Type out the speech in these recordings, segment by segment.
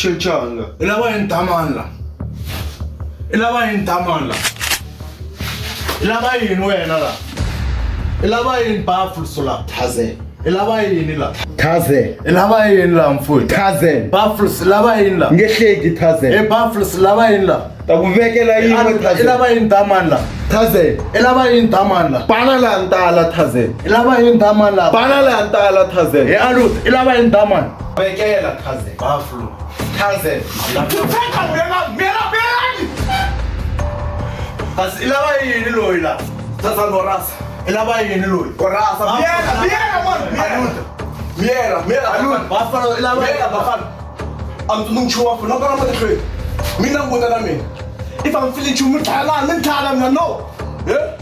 chilchanga. Ilaba yini Damanla? Ilaba yini Damanla? Ilaba yini wena la? Ilaba yini Buffalo la? Taze. Ilaba yini la? Taze. Ilaba yini la mfowethu? Taze. Buffalo ilaba yini la? Ngehleki Taze. Buffalo ilaba yini la? Takuvekela yini Taze. Ilaba yini Damanla? Taze. Ilaba yini Damanla? Bana la ntala Taze. Ilaba yini Damanla? Bana la ntala Taze. Alut ilaba yini Daman? Vekela Taze. Buffalo. Taze. Kasi ilaba yini loyi la? Taza norasa. Ilaba yini loyi? Korasa. Miera man. Miera. Buffalo ilaba Miera bafana. I'm doing chua for not gonna make it. Me not good than me. If I'm feeling you, I'm tired, no. Yeah?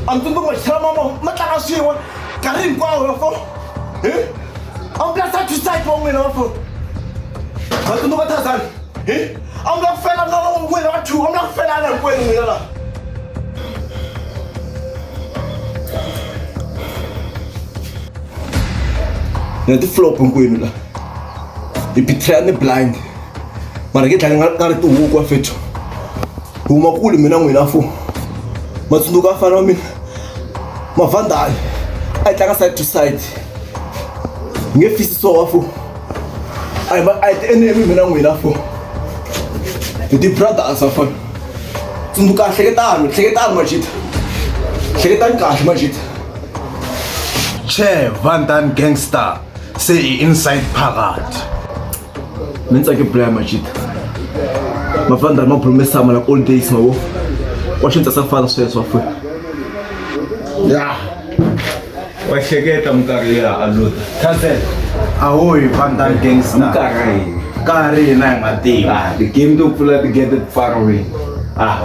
I'm doing my mama, my time see one. Karim go for. Eh? I'm glad to sight for me for. But no matter that. Eh? I'm not fair, I'm not winning or two. I'm not fair, I'm not winning. The flop on Gwynula. The betrayal blind. Market and not to walk off it. Whom I could mean I'm enough for. Must look after me. My vandal. I take a side to side. If it's so awful. I'm at any women I'm enough for. The brothers are fun. To look at take it out, Majid. Take it and cash, Majid. Che Vandan Gangster. Say inside parade. Means I can play Majid. My father no promise I'm like all days now. Watching the father says of Yeah. Washegeta mkaria alut. Taze. Ahoy Vandan Gangster. Mkarai. Kari na matima. The game to pull to get it far away.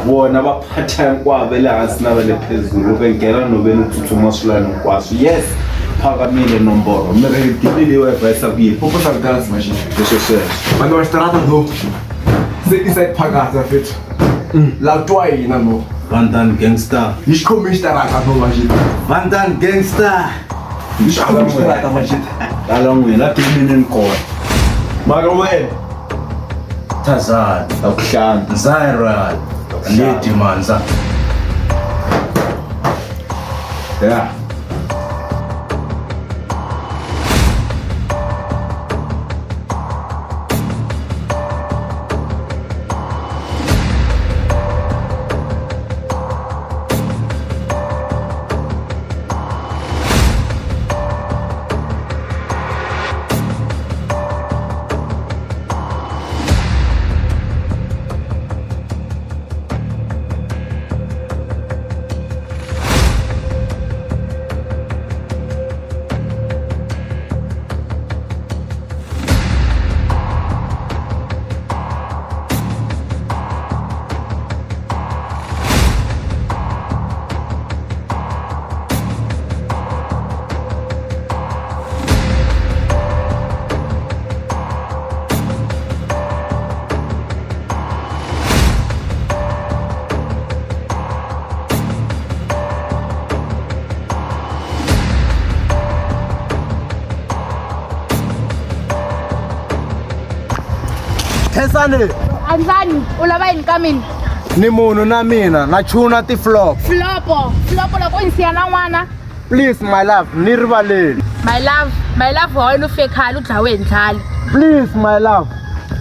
Wona ba part-time kwa vela asina vele phezulu bengela no benu tuthumasula nokwaso. Yes. Phakamile nomboro. Mere dibile Wi-Fi sabi. Pouco sargas, Majid. Deixa eu ser. Mas não está nada novo. Você inside pagar, tá feito? Lá tu aí, não no. Vandan Gangster. Isto como está lá, não, Majid. Vandan Gangster. Isto como está lá, Majid. Along with that in court. Magawe. Tazad. Akushan. Zaira. Lady Manza. Yeah. Tesane. Anzani, ulava yini ka mina? Ni munhu na mina na chuna ti flop. Flopo loko insiya na n'wana. Please my love, ni rivaleli. My love wa wena u fekhala u dlawe ndlala. Please my love.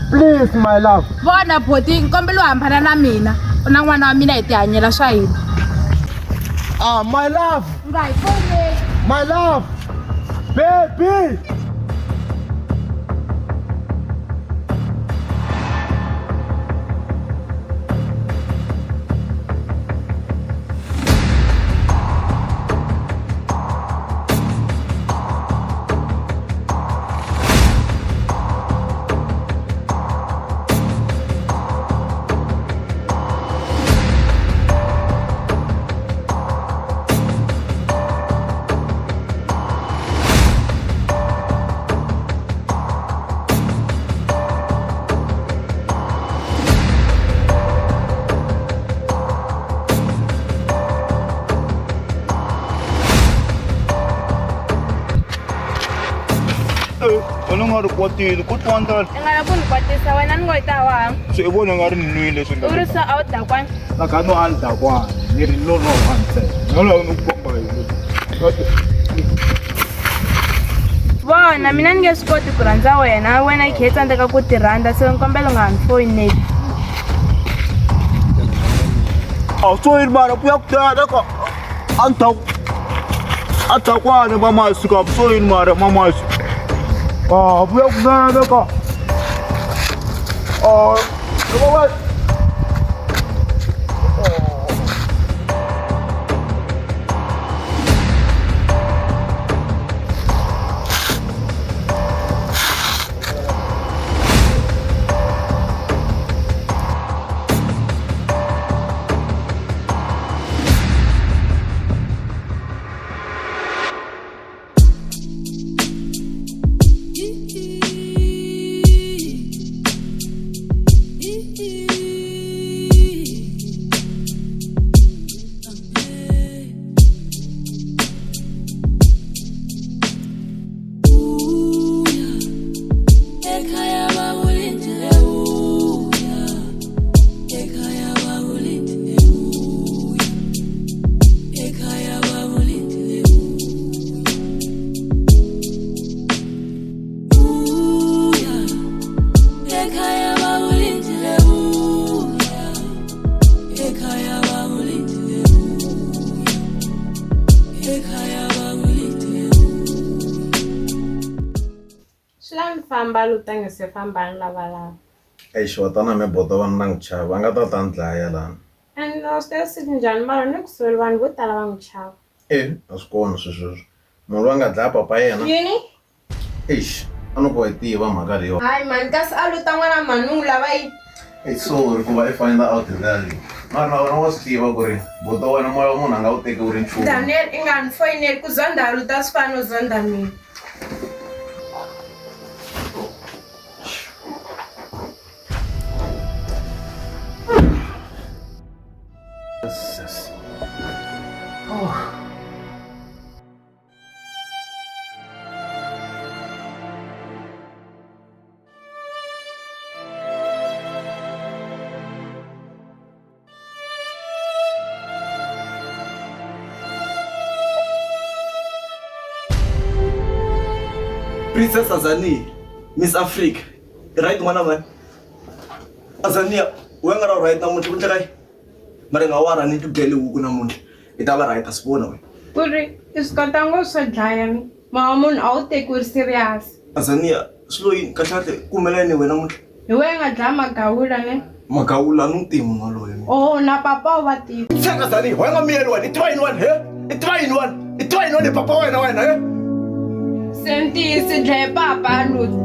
Please my love. Vona boti nkombela u hambana na mina. Na n'wana wa mina hi ti hanyela swa hina. My love. Nga hi foneli. My love. Baby. kwatile ku twandala I nga lava ku ni kwatisa wena ni ngo yi ta wanga so I vona nga ri ni nwile swilo u ri so a wu dakwani nakano a ni dakwana ni ri no hanse nolo ni ku komba yini vona mina ni nge swi koti ku rhandza wena i khe i tsandzeka ku ti rhandza se ni kombela u nga ni foyineli a so yini mara vuya ku tala ka a dakwana mamasi ka so yini mara mamasi vuya ku tala ka famba luta nge se famba ni lavalava Xotana me boto va na n'wi chava va nga ta ta ni dlaya lana and swi njhani mara ni kusuhi vanhu vo tala va n'wi chava a swi kona swesweswo munhu loyi a nga dlaya papa yena yini a ni ku yi tiva mhaka leyiwa hayi mani kasi a luta n'wana manungu lava yi sorry ku va i find out that mara na wena wa swi tiva ku ri boto wena moya munhu a nga wu teki wu ri nchumu Daniel i nga ni foyineli ku zonda luta swi fana no zonda mina Princess Azania, Miss Africa, right n'wana mani? Azania, we nga right namuntlha ku endleka mara nga wara ni tidlele huku namuntlha i ta va right a swi vona we. ku ri i swi kota ngo swo dlaya mi mara munhu a wu teki wu ri serious Azania, swi lo yini kahle kumeleni wena namuntlha? hi wena nga dlaya magawula ne Magawula ni n'wi munhu waloye. na papa u va tiva Tshaka Azania, wa nga miyeli wena, i tiva yini wena he? I tiva yini wena? I tiva yini wena papa wena he? sentiyisi dlaye papa luta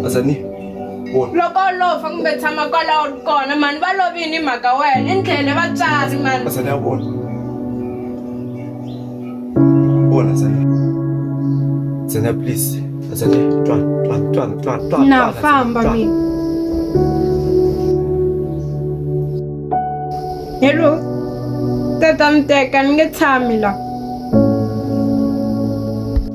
Azania, wona. loko lova kumbe tshama kwalaho ri kona mani va lovini hi mhaka wena i ndlele vatswari mani Azania wona. Wona Azania. Azania please. Azania, twana. na famba mina hello tata mi teka ni nge tshami la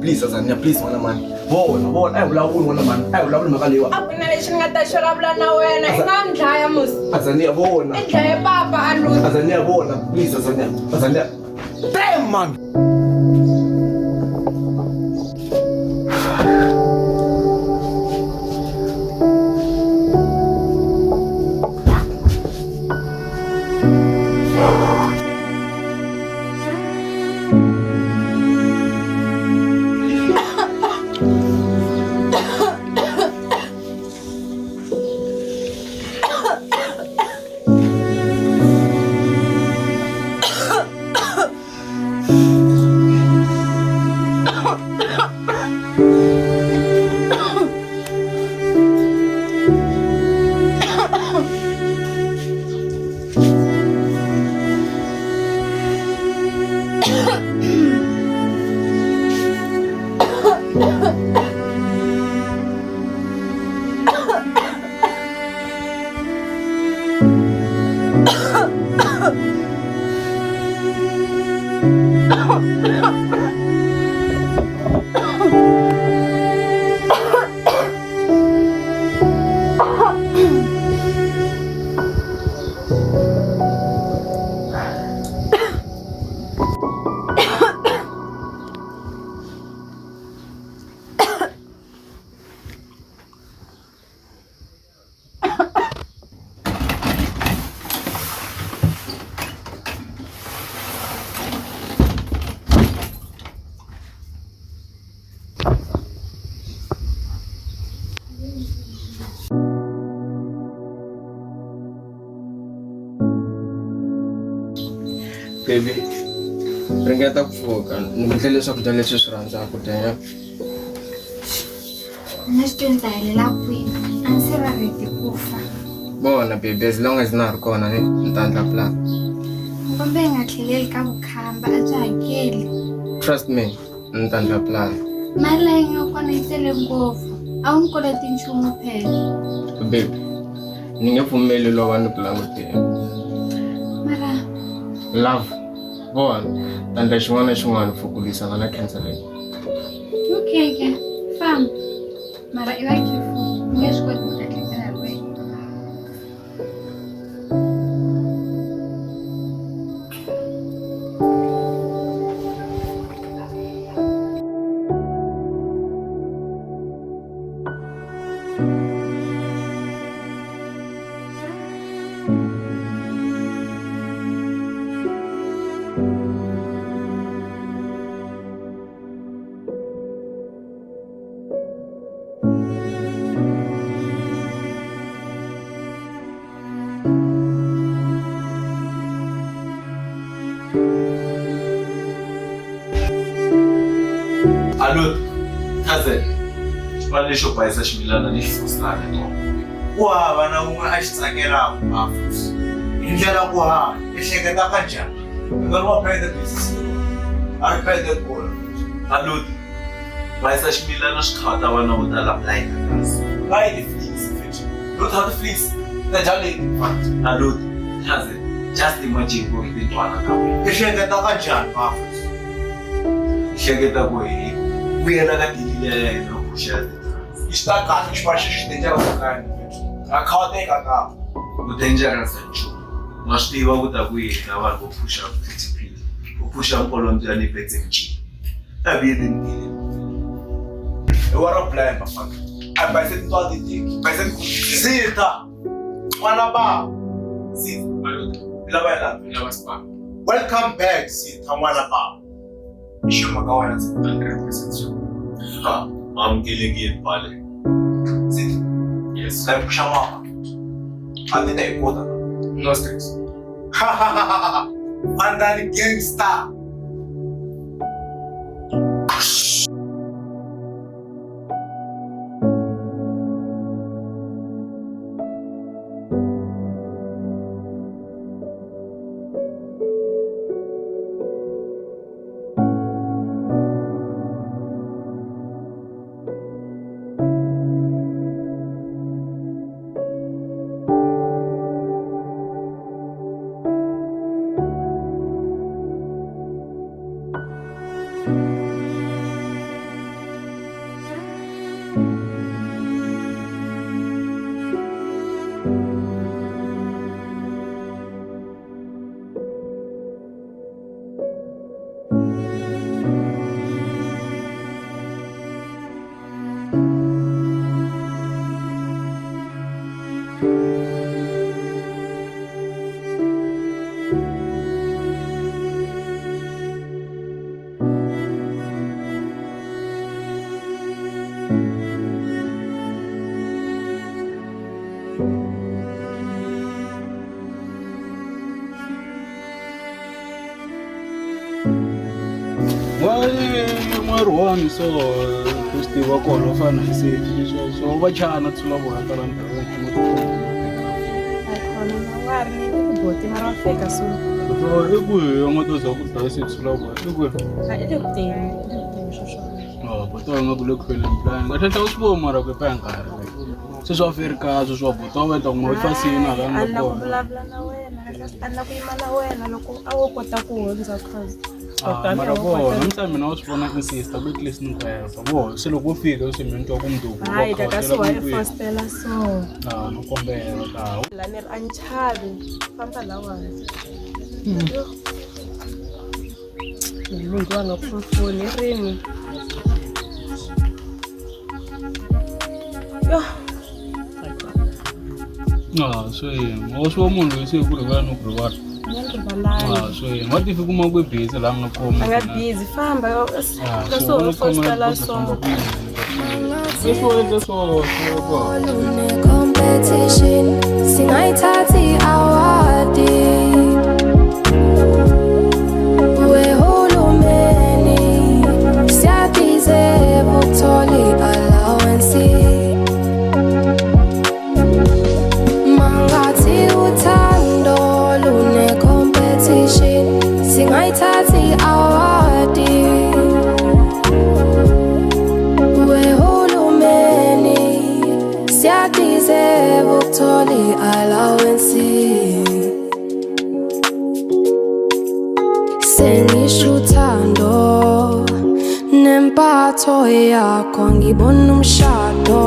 Please Azania, please n'wana mani. Vona, a hi vulavuli n'wana mani. A hi vulavuli mhaka leyiwa. a ku na lexi ni nga ta xolavula na wena i nga ni dlaya musi Azania vona. i dlaye papa a luta Azania vona, please Azania. Damn man. Baby, ringeta ku pfuka ni mi tlele swakudya leswi swi rhandzaka ku dya. Nesitwenza helela kwini a ndzi va ready ku fa. Bona baby, as long as na ha ri kona ni ta endla plan. Kumbe hi nga tlheleli ka vukhamba a byi hakeli. Trust me, ni ta endla plan. Mali leyi nga kona yi tele ngopfu a wu ni koloti nchumu phela. Baby, ni nge pfumeli lova ni ku langutile. Mara Love, bona ta endla xin'wana na xin'wana for ku lwisana na cancer leyi. okay ke famba mara i va careful u nge swi koti ku ta tlekela hi wena. Alô, cousin. Xipano lexo bayisa ximilana lexi fositlaka to. Ku hava na un'we a xi tsakelaka mafusi. Hi ndlela ku hanya, ehleketa ka njhani? Nga wa private business. A ri private kona. Alô, bayisa ximilana xi kha ta vana vo tala blind kasi. Ngai ni flex fit. Lo ta flex. Ta jale. Alô, cousin. Just imagine ku ri twana ka wena. Ehleketa ka njhani mafusi? Ehleketa ku hi vuyela ka dili ya yena ku xata. Está kahle xipano xi tendela ku kani. A khawateka ka. Ku dangerous nchu. Ma swi tiva ku ta ku yena vanhu vo phusha phiti. Vo phusha nkolonto ya ni petse nchi. Ta vile ndile. E wara plan mafaka. A ba se twa ditiki. Ba se sita. Mwana ba. Sita. Lava ya lava spa. Welcome back sita mwana ba. Shuma ka wena 100%. Ha, amkelekile pale. Sit. Yes. Sai pusha mama. Atenda ikoda. No stress. Ha ha ha ha. Andani gangster. Marwan so kusti wa kona fana isi so bachana tsulabo hatala ndhawu Boti mara feka so. so eku ngoto zo ku dasi tsulabo eku Ile kutini shosho. boto nga kule khwele plan ngathatha usbo mara ku panka se swa ferika swa boto wa ta mo fasina la Alla ku ngoko vulavula na wena, alla ku yima na wena loko a wo kota ku hundza cause. mara bo namsa mina usibona insista ku class ni kwela bo se loko ufika usemento wa kumnduku Hayi taka so wa fostela so. no kombela ta La ni ri anchavi famba lawa. Mungu wanga kumfuni rini. Yo. so ngoswo munhu loyi ku rivala no ku rivala so ngati fika kuma ku busy la nga koma Anga busy famba so fostela so. so competition singayithathi awadi allowance sengisho uthando nempatho yakho ngibona umshado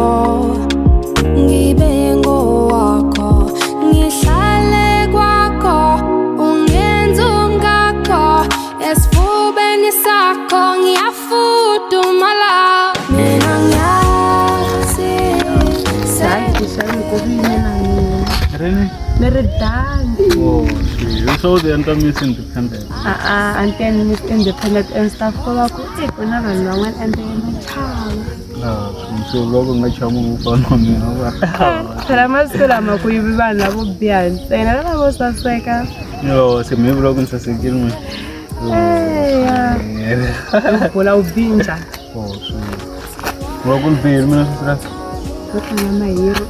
ngibe ngowakho ngihlale kwakho ungenza umngakho esifubeni sakho ngiyafudumala mina ngiyazi Oh, you saw the enter Miss Independent. Until Miss Independent and stuff ko ba ko iko na balwangan and then child. So logo ngachamu mfano mina ba. Phela masikola makuyibi bana bo byanze. Ena la bo saseka. Yo, se me logo nsasekile mina. Bola ubinja. Oh, so. Logo mbili mina saseka. My hero,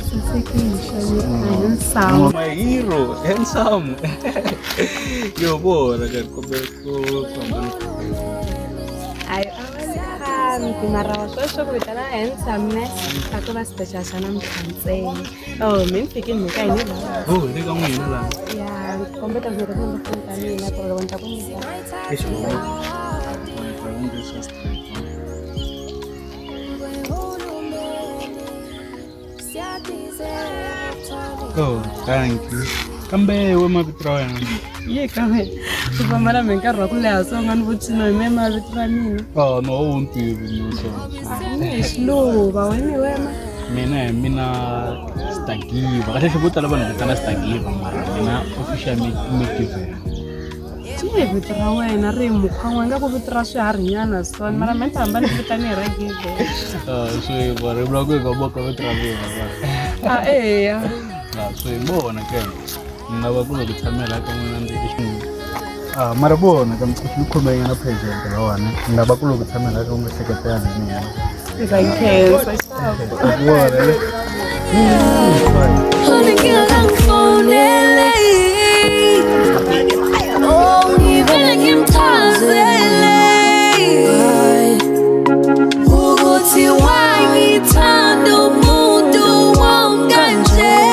handsome. My hero, handsome. Yo, boy, I got to I always have mara so with an handsomeness. I could have special sana mthanze. Oh, min fikin muka ini lah. Oh, ini kamu ini lah. Ya, kompeten sudah pun kami nak kalau wanita pun bisa. Oh, thank you. Kambe we mavitro yana. Ye kambe. Kupambana menkarwa kule asonga nvutsino imema vitra mina. Oh, no untivi muso. Slow, ba wena wema. Mina stagiva. Kahle kubuta laba ngitana stagiva mara mina official mekive. Tiye vitra wena ri mukhangwa nga ku vitra swiharinyana son mara mente hambani vitani ragive. So bari blogo go boka vitra vina. Eh. So ibona ke ngaba kulo kuthamela ka mina ndi marabona ka mkhulumenya na president lawana ngaba kulo kuthamela ka umseketana mina ngayikhensa isabo oh ngivele ngimthazele ukuthi wangithanda umuntu wonkanjena.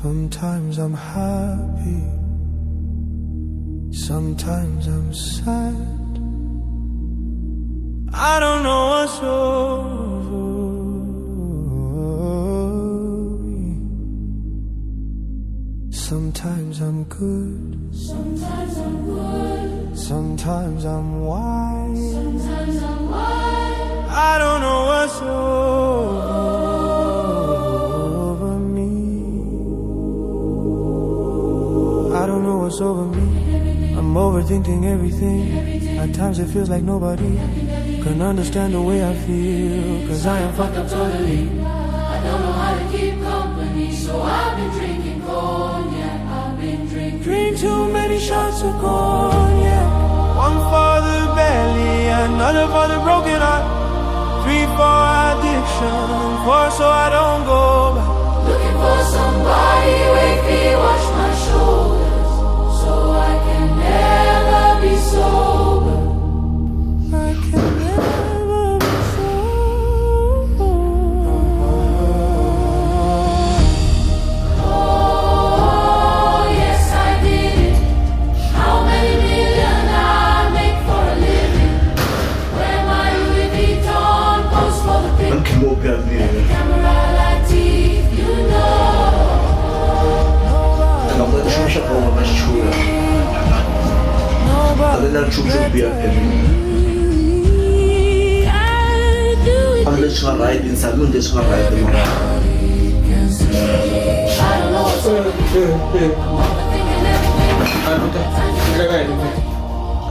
Sometimes I'm happy, sometimes I'm sad. I don't know what's over. Sometimes I'm good, sometimes I'm good, sometimes I'm wise, sometimes I'm wise. I don't know what's over me. I don't know what's over me. I'm overthinking everything. At times it feels like nobody can understand the way I feel. Cause I am fucked up totally. I don't know how to keep company, so I've been drinking cognac. I've been drinking too many shots of cognac. One for the belly, another for the broken heart. 3 for addiction, 4 so I don't go back. Looking for somebody with me, wash my shoulders, so I can never be sober. I can never be sober. Oh, yes I did it. How many million I make for a living? Wear my Louis Vuitton, pose for the picture. Camera like teeth, you know.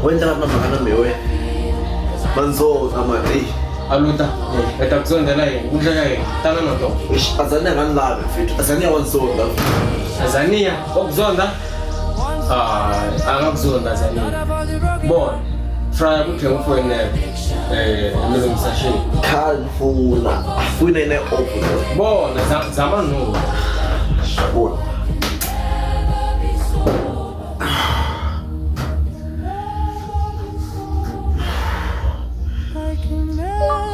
When that makanan mewe, manzo sama Aluta, etakuzondela yini? Kudleka yini? Tana noto. Azania nganlabe mfethu. Azania wanzonda. Azania, okuzonda? Angakuzonda Azania. Bona, Frya kuthenga ufonele. Mizomsashini. Khalifuna. Afuna ine offer. Bona, zama no. Bona.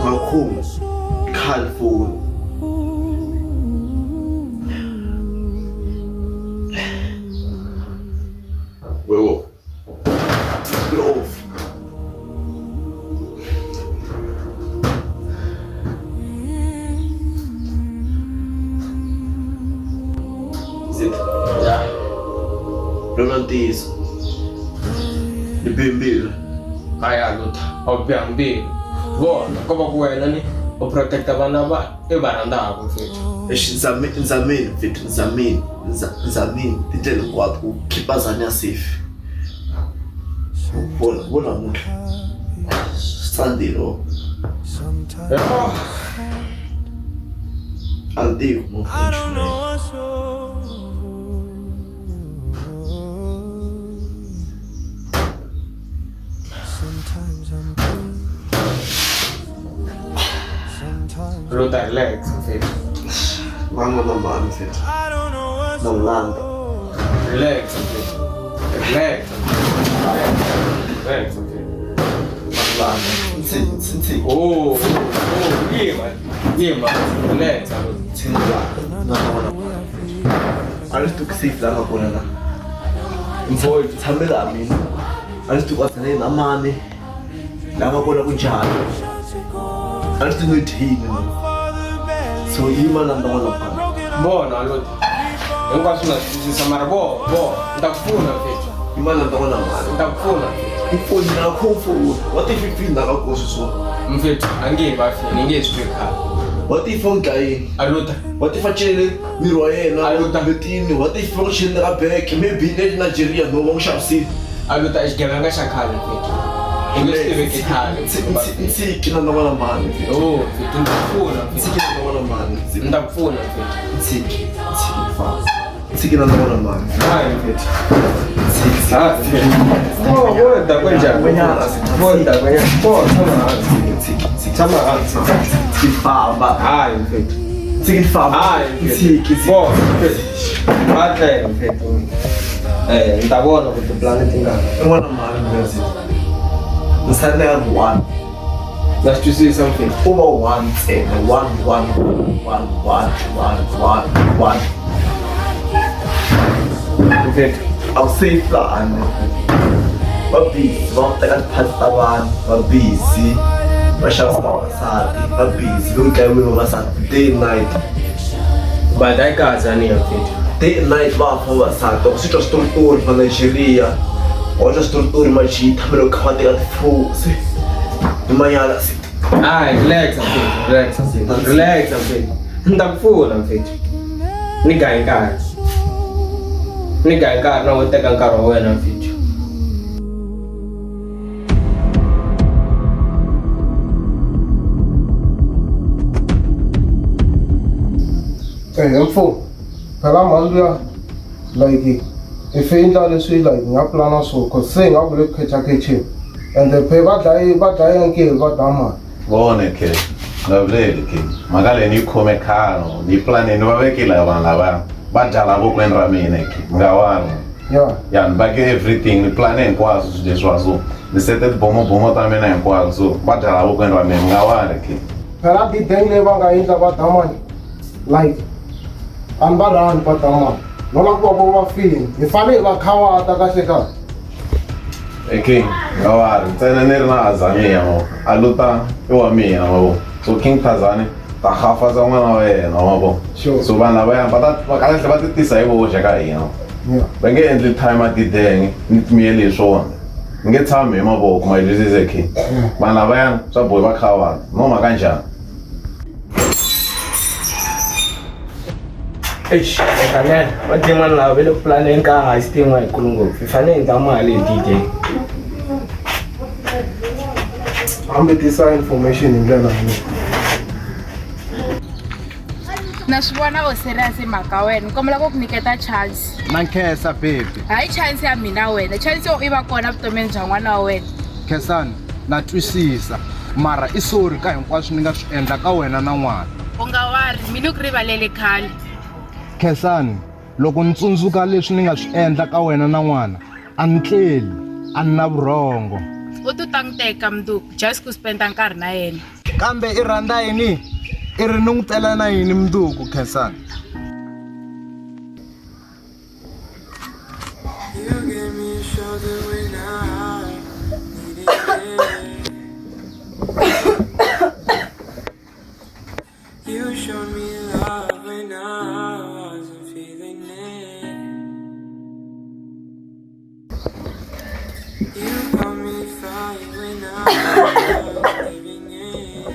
Makhulu. Khalifuna. Wewe. Get off. Zit. Ja. Romantisch. De bimbir. Kaya Aluta, awuphambili. Bona, ngoba kuwena ni uprotecta vana evarandako mfethu. Nzamini mfethu, nzamini tindlela hinkwato ku khipha Azania safe. Bona muhle. Sandilo. Antigo, mfethu. Aluta, relax mfethu. Wangu mama mfethu. Nalanda. Relax mfethu. Relax mfethu. Nsi. Yema. Relax Aluta. Alles du safe la ngakona la. Mfowethu thamela mina. Alles du kwasane namani. La ngakona kunjalo. Alles du ngithini. So yima la ndona phana. Bona Aluta. Hinkwaswo na swisisa mara nitakufuna mfethu. Yima la ndona mali. Nitakufuna. Ifoni yakho phone. What if iphinda kakosi so? Mfethu, angive afini, ngiyesifika. What if ongayini? Aluta. What if achele miri wa yena Aluta. betini? What if function ka back maybe in Nigeria no va xavisini? Aluta xigevenga xa khale mfethu. Ngisiveke khale. Ntsiki na ndona mali. Mfethu, nitakufuna Ntsiki mfethu. na ndona mali. Nitakufuna mfethu. Ntsiki fa. Ntsiki na ndona mali. Hayi mfethu. Ntsiki. Woda kwenjani? Woda kwenjani? Tshama hansi. Ntsiki famba. Hayi mfethu. Ntsiki famba. Hayi Ntsiki. mfethu. Matle mfethu. Ni ta vona ku tipulani ti nga. N'wana mali mfethu. Nsane ya one. Na swi twisisa mfethu. Over one ntsena. One. Mfethu. I'll say flan. Va busy, va teka tiphati vanhu, va busy, va xavisa vavasati, va busy, loku dlayiwe vavasati day and night. But I got Azania mfethu. Day and night va fa vavasati, loko swi twa switoritori va Nigeria, va twa switoritori majita, mi loko kha va teka tifosi, hi manyala si. Relax mfethu. Relax mfethu. Nitakufuna mfethu. Ni gayi nkarhi na wo teka nkarhi wa wena mfethu. Mfo, phela mali ya like if endla leswi like nga plana so cause se nga vule khecha and the pay va dlaya nkeli va dama. Vone ke ngavuleli ke mhaka leyi ni yi khome khano ni planeni va vekile vanhu lava va dyala vokweni ra mina ke mi nga wani ya ni vake everything ni plane hinkwaswo swilo leswiwa so ni sete tibomobomo ta mina hinkwaswo so va dyala vokweni ra mina mi nga wani ke phela tideng leyi va nga endla va damani like a ni va rhandi va damani no lava ku va va feeling hi fanele va khawata kahle kahle. King nga wari ntsena ni ri na Azania mo Aluta i wa mina mavo so King Tazani ta hafa za n'wana wa yena mavo so vanhu lavaya va kahle va ti tisa hi voxe ka hina va nge endli time a tidenge ni timiyele hi swona ni nge tshami hi mavoko ma yitwisise King vanhu lavaya swa bohi va kha vanhu no mhaka njhani. Kanene, vadin'wana lava ve le ku planeni ka hansi tin'wana hikulu ngopfu hi fanele hi ta mali hi DJ. ambetisa information hi ndlela leyi. Na swi vona u serious hi mhaka wena ni kombela ku ku nyiketa chance Na nkhensa baby. hayi chance ya mina wena chance yo i va kona vutomini bya n'wana wa wena Khensani na twisisa mara I sorry ka hinkwaswo ni nga swi endla ka wena na n'wana. u nga wari mina ku rivalele khale Khensani loko ni tsundzuka leswi ni nga swi endla ka wena na n'wana a ni tleli a ni na vurhongo. u tu ta n'wi teka mnduku just ku spenda nkarhi na yena Kambe I rhandza yini I ri ni n'wi tela na yini mnduku Khensani. You showed me love when I wasn't feeling it. You got me fine when I was living it.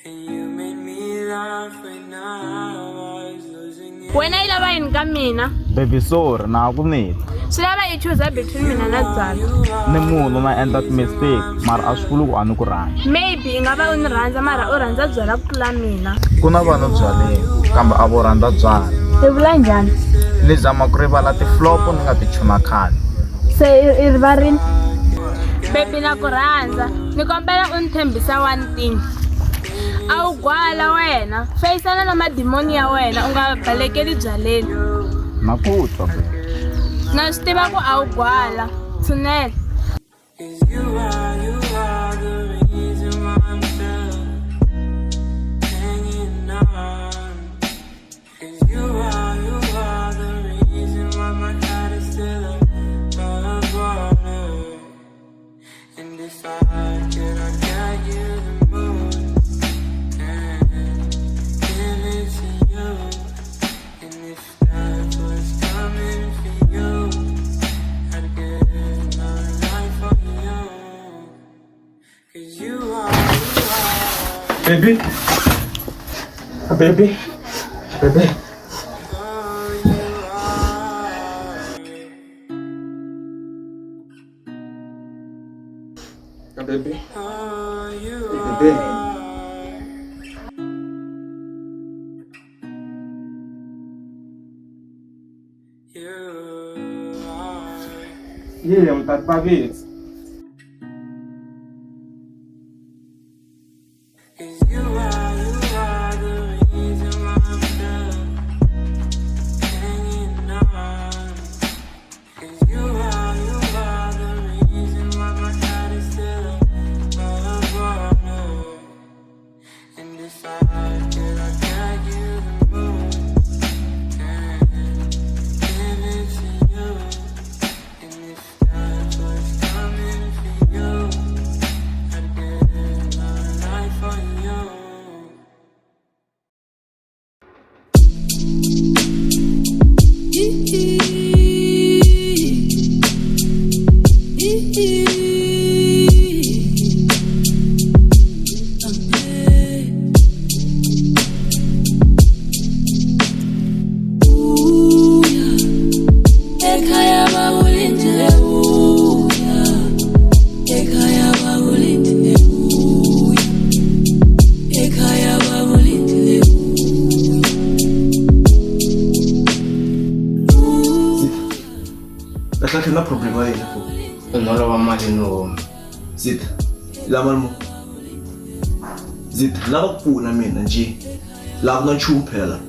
And you made me laugh when I was losing it. wena I lava yini ka mina Baby sorry na ku neti. swi lava I choose between mina na Dzana Ni munhu na endla mistake mara a swi vuli ku a ni ku rhandza. maybe I nga va u ni rhandza mara u rhandza Dzana ku tlula mina Ku na vana byaleni kambe a vo rhandza byala. i vula njhani Ni zama ku rivala ti-flop ni nga ti chuna khale. se I rivarile baby na ku rhandza ni kombela u ni tshembisa one thing a wu gwala wena feyisana na madimoni ya wena u nga balekeli byaleni Na ku twa. na swi tiva ku a wu gwala swinene Cause you are the reason why I'm still hanging on. Cause you are the reason why my heart is still above water. And if I could, I'd get you the moon and give it to you. And if that was coming for you, I'd give my life for you. Cause you are. Baby. Baby. Baby. Baby. Baby. Yeah, I'm that baby. Cause you are the reason why I'm still hanging on. Cause you are the reason why my heart is still above water. And if I could, I'd get you the moon and give it to you. And if that was coming for you, I'd give my life for you. Lahle na problem wa yini fo? Nolo wa mali no. Zitha, la mali mo. Zitha, lava ku pfuna mina nje. La ku na nchumu phela.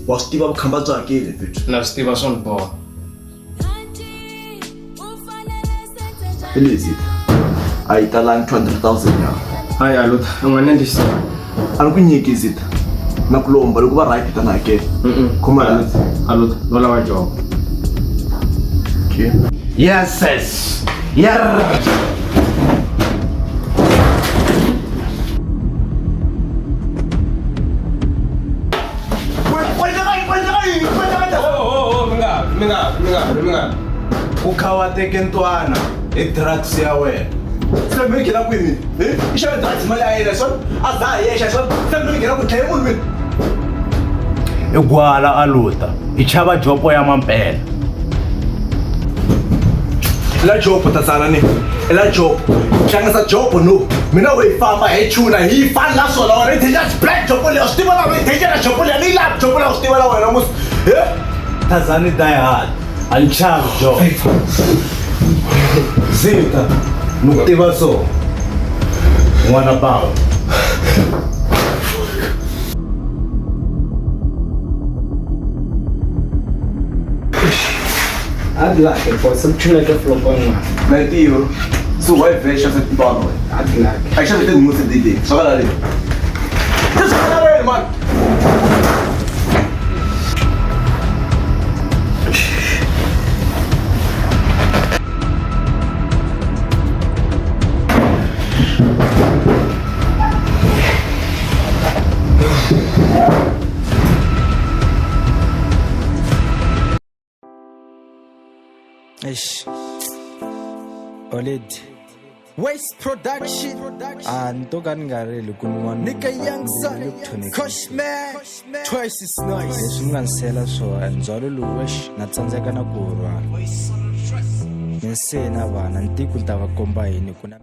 Wa swi tiva vukhamba bya hakeli fethu. Na swi tiva swo ni boha. Hele Zitha. A yi talangi 200,000 ya. Hayi alutha, n'wana ndisi. A ni ku nyiki Zitha. Na ku lomba loko va right ta na hakela. Khoma Alutha, no lava job. Okay. Yes, yes. Yeah. Minga. Ukhawa teke ntwana hi drugs ya wena. Se mi nghena kwini? I xave drugs mali ya yena son. A za hi yexa son. Se mi nghena ku tlhela munhu mina. I gwala Alutha. I chava jopo ya mampela. La job Tazana ni. La job. Tlanga sa job no. Mina we famba hi tuna hi fan la sola wa ri just black job le ostiva la ri tejana job le ni lap job le ostiva la wena mus. Tazani die hard. Anchar job. Zita. Nuktiva so. What about? I'd like it for some tuna to flop on one. Like you. So why fresh as a tibano? I'd like it. I should have most of the day. So what just man. Ish. Oled. Waste production. Anto kan ngarele kunwan. Nika young son. Cushman. Twice is nice. Lesungan sela so anzalo luwesh na tsandzeka na kurwa. Nsena bana ntikunta va komba yini kuna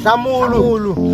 Samulu.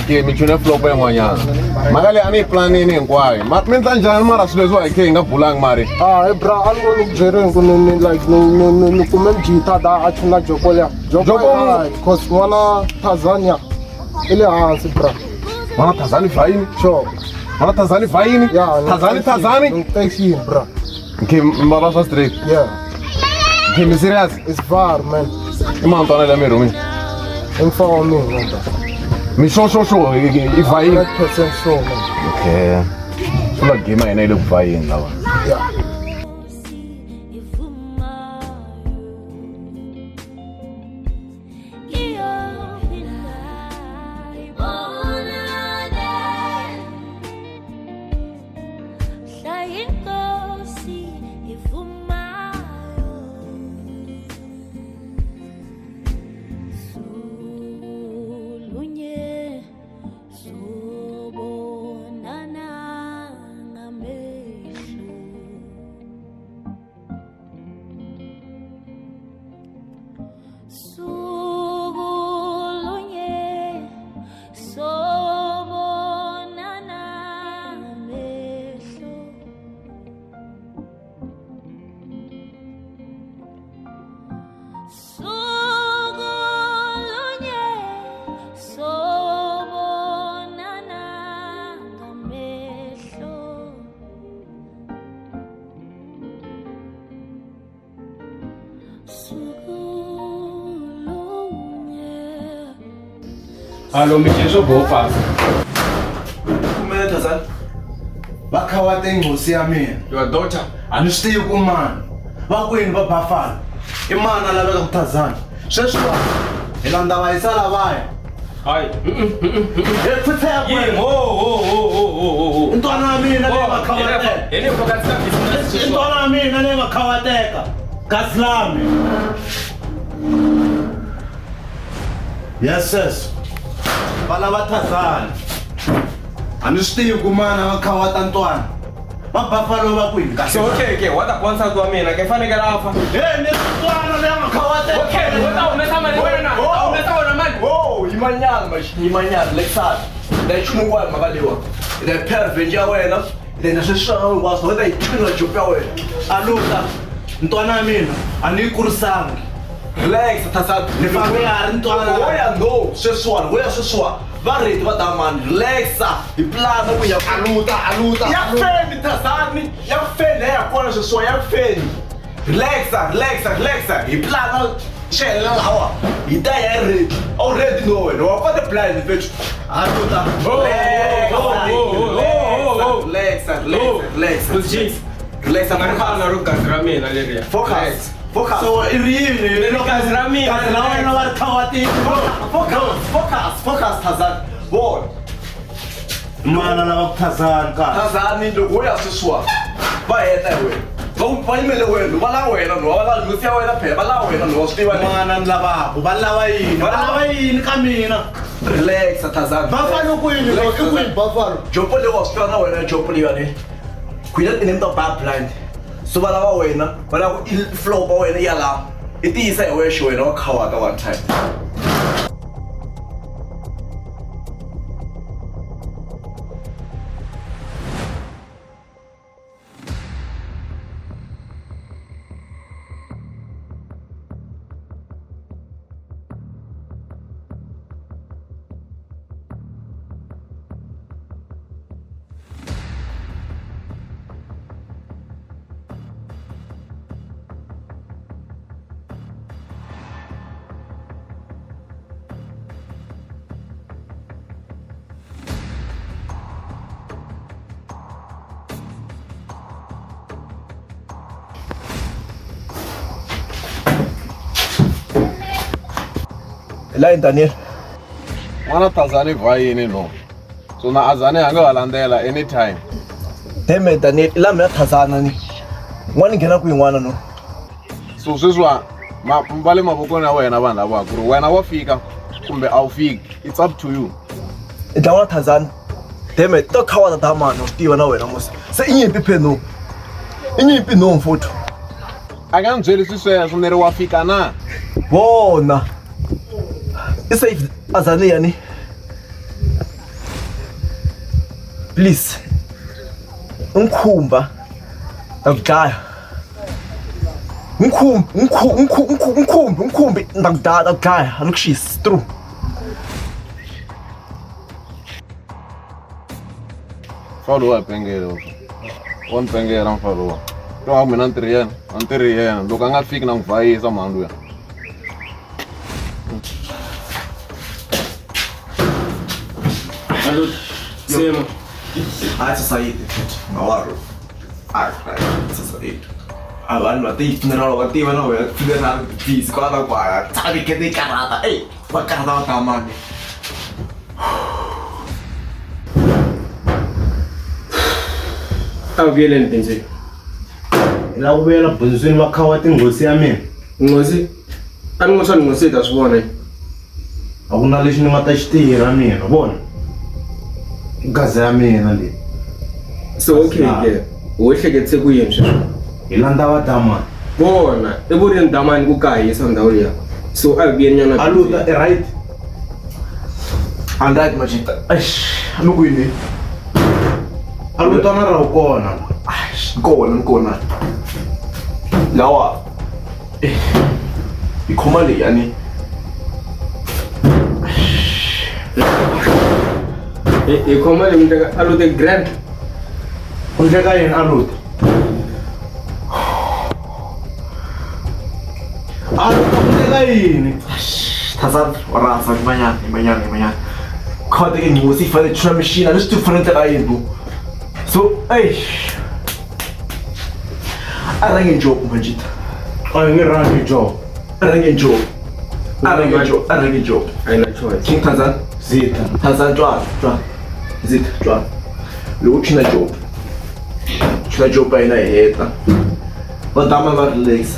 Ke michune flow pa ngwanyana makale ani plan ni ngwaye minta njani mara silezo ake ngabulang mari bra algo nukjere ngunu like no kumem jita da achuna jokolya jokolya cause wana Tanzania ile hansi bra wana Tanzania faini sure wana Tanzania faini Tanzania taxi bra ke mbala straight yeah ke serious it's far man Imantwana le mirumi. Emfaka wami ngomba. Misho ivayi. 100% sure man. Okay. Sula game ina ile kuvayi lawa. Yeah. Hallo, Michezo Bofa. Kumele Thazani. Bakhawate ingosi yami. Your daughter. Anisiye kumana. Bakwini babafana. Imana la beka kuThazani. Sheshwa. Elanda bayisala baya. Hayi. Ekuthe yakho. Ho. Intwana mina le bakhawate. Yene phakathi ka business. Intwana mina le bakhawateka. Kaslami. Yes, yes. Bala baThazani. Anisiye kumana bakhawata ntwana. Babafalo bakwini. So okay, what a concert wa mina ke fane ke lafa. Ni ntwana le bakhawateka. Okay, wena umesa mali wena. Umesa wena mali. Oh, imanyana mashi, imanyana lekusasa. Ndayishuma kwayo makaliwa. Ile perve nje wena. Ile nasishaka ukwazi wena iphila job ya wena. Aluka. Ntwana mina, anikurisanga. Relax Thazani. Ni family ntwana. Oya no, seswa. Vareti vadamani, relaxa. Iplana kuya aluta. Yakufeni Thazani. Yakufeni yakona seswa yakufeni. Relaxa. Iplana shela lawa. Idaya ready. Already know wena. Wafata plan mfethu. Aluta. Relax. Marikana rukazi ra mina leri. Focus. So iriyini Rukazi ra mina. wena warithawati. Focus Thazani. Boy. Mana lava kuThazani ka. Thazani loko ya siswa. Va heta wena. Va yimele wena, va la wena no, va la musi ya wena phela, va la wena no, swi tiva mana ni lavako, va lava yini? Va lava yini ka mina? Relax Thazani. Buffalo kwini? Kwini Buffalo? Jopo le wa swi na wena jopo le yone. Kwini ni mta ba blind. So va lava wena, va lava il flow ba wena ya la. Itisa hi wexe wena wa khawaka one time. Line Daniel. Mana Thazani vayi yini no. So na azane anga walandela anytime. Teme Daniel, ila mina Thazana ni. N'wana nghena ku yin'wana no. So sweswa mbale mavokweni ya wena vanhu lava ku ri wena wa fika kumbe a wu fiki. It's up to you. I dlawa Thazani. Teme to khawata ta mano, tiva na wena mos. Se inyimpi pheno. Inyimpi no mfuthu. A nga byeli sweswo ni ri wa fika na. Bona. Isafe azane yani. Please. Unkhumba. Akudaya. Unkhumbi ndakudala akudaya, anokushisa true. Falo pengele o. On pengele an falo. To a mina ntiriyena, loko a nga fiki na n'wi vhayisa mhangu ya. Alut. Sema. Hayi society. Ngawaro. Hayi society. Abantu batifunela bativa na wena kufunela peace kwala kwa. Tsabi kete karata. Bakarata tamani. Avuyele nipinzi. La kuvuyela bhunzweni makhawati ngosi ya mina. Ngosi? A ni ngo ngosi ta swi vona. A ku na lexi ni nga ta xi tirha mina vona. Gaza ya mina leyi. So okay ke. Wo hleketse ku yini sweswo? Hi landza va damani. Bona, I vurini damani ku kahisa ndhawu liya. So a vuyeni nyana. Aluta right. And right machita. Ano ku yini? Aluta na ra kona. Kona. Lawa. Ikhoma leyi yani. Ikhoma leyi mteka aluta grand. Undleka yini aluta? Aluta undleka yini? Tazan warasa manyana. Khode ke ngosi fa the tram machine a stu frente ka yini. So, arrange job machita. Ay ngirangi job. Arrange job. I no choice. King Tazan. Zita. Tazan twa. Zita twa. Lo china job. China job pa ina heta. Va dama va relax.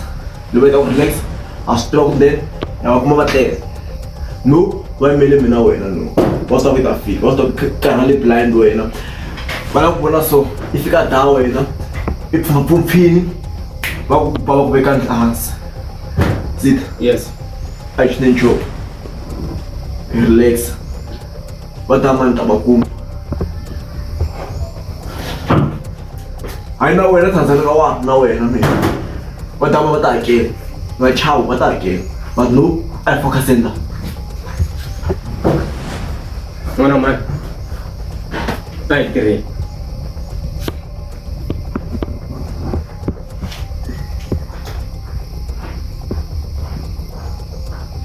Lo vai dar relax. A stroke de. Ya kuma va te. No, vai mele mina wena no. What's up with that feel? What's up kanale blind wena? Bana kubona so ifika dawo wena. Iphuma pumpini. Va ku beka hansi. Zita. Yes. I just need job. Relax. What am I tabakum? I know where the Tanzania go. No way, no me. What am I again? My child, what again? But no, I focus in that. Mana man. Baik kiri.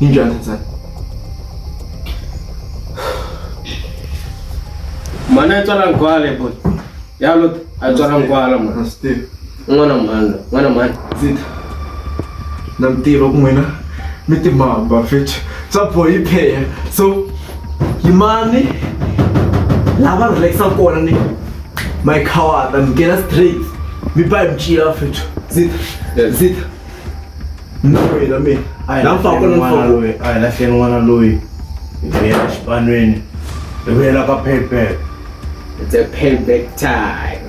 Ninja Tanzania. Mana itu orang kuala pun. Ya lu, itu orang kuala mana? Steve. Mana man. Zit. Nanti lo kumena. Miti mamba fetch. Sapo ipe. So, imani. Lava relax ang kona ni. My car, I'm getting straight. Mi pa mchia fetch. Zit. No way, no me. Ay la fen wana loyi. Ivela xipanweni. Ivela ka payback. It's a payback time.